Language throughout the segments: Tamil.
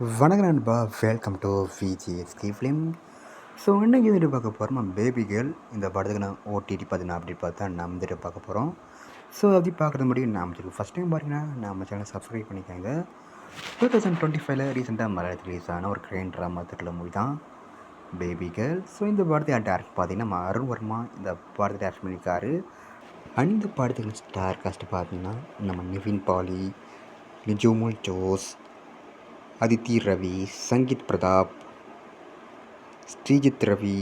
வணக்கம் நண்பா, welcome to VGSK film. So இன்றைக்கி வந்துட்டு பார்க்க போகிறோம் நம்ம பேபி கேர்ள். இந்த படத்துக்கு நான் ஓடிடி பார்த்தீங்கன்னா அப்படி பார்த்தா நம்ம வந்துட்டு பார்க்க போகிறோம். ஸோ அப்படி பார்க்குறது முடியும் நம்ம ஃபஸ்ட் டைம் பார்த்தீங்கன்னா நம்ம சேனல் சப்ஸ்கிரைப் பண்ணிக்காங்க. 2025 ரீசெண்டாக மலையாளத்தில் ரிலீஸ் ஆன ஒரு கிரைம் ட்ராமா திரில்லர் மூவி தான் பேபி கேர்ள். ஸோ இந்த படத்தை டேரக்ட் பார்த்தீங்கன்னா நம்ம அருண் வர்மா இந்த படத்தை டேரக்ட் பண்ணியிருக்காரு. அந்த படத்துக்கு ஸ்டார் காஸ்ட் பார்த்தீங்கன்னா நம்ம நிவின் பாலி, நிஜோமுல் ஜோஸ், அதித்தி ரவி, சங்கீத் பிரதாப், ஸ்ரீஜித் ரவி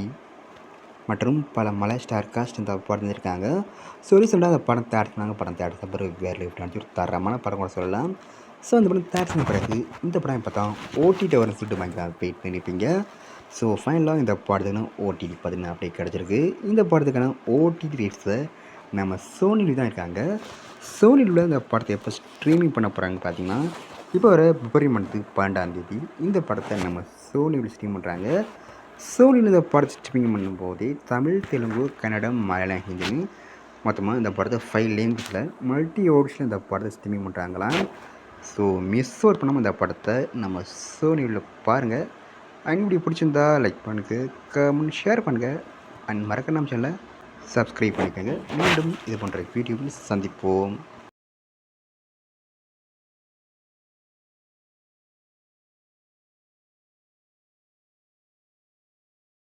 மற்றும் பல மலை ஸ்டார் காஸ்ட் இந்த படம் இருக்காங்க. ஸோ ரீசெண்டாக அந்த படம் தயாரிச்சினாங்க. படம் தயாரித்த பிறகு வேறு லிஃப்ட் ஒரு தரமான படம் கூட சொல்லலாம். ஸோ அந்த படம் தயாரிச்சின பிறகு இந்த படம் இப்போ தான் ஓடிடி வரும்னு சொல்லிட்டு பயங்கர வெயிட் பண்ணியிருப்பீங்க. ஸோ ஃபைனலாக இந்த படத்துக்குன்னு ஓடிடி பார்த்தீங்கன்னா அப்படியே கிடச்சிருக்கு. இந்த படத்துக்கான ஓடிடி ரேட்ஸை நம்ம சோனியில் தான் இருக்காங்க. சோனியில் இந்த படத்தை எப்போ ஸ்ட்ரீமிங் பண்ண போகிறாங்க பார்த்தீங்கன்னா இப்போ வர பிப்ரவரி மந்த்து 12ஆம் தேதி இந்த படத்தை நம்ம சோனியில் ஸ்ட்ரீம் பண்ணுறாங்க. சோனியில் இந்த படத்தை ஸ்ட்ரீமிங் பண்ணும்போதே தமிழ், தெலுங்கு, கன்னடம், மலையாளம், ஹிந்தின்னு மொத்தமாக இந்த படத்தை 5 லாங்குவேஜில் மல்டி ஓடிஸில் இந்த படத்தை ஸ்ட்ரீமிங் பண்ணுறாங்களாம். ஸோ மிஸ் அவுட் பண்ணாமல் இந்த படத்தை நம்ம சோனியில் பாருங்கள். அண்ட் இப்படி பிடிச்சிருந்தா லைக் பண்ணுங்கள், கமெண்ட், ஷேர் பண்ணுங்கள். அண்ட் மறக்க நம்ம சேனலை சப்ஸ்கிரைப் பண்ணிக்கோங்க. மீண்டும் இது போன்ற வீடியோவில் சந்திப்போம்.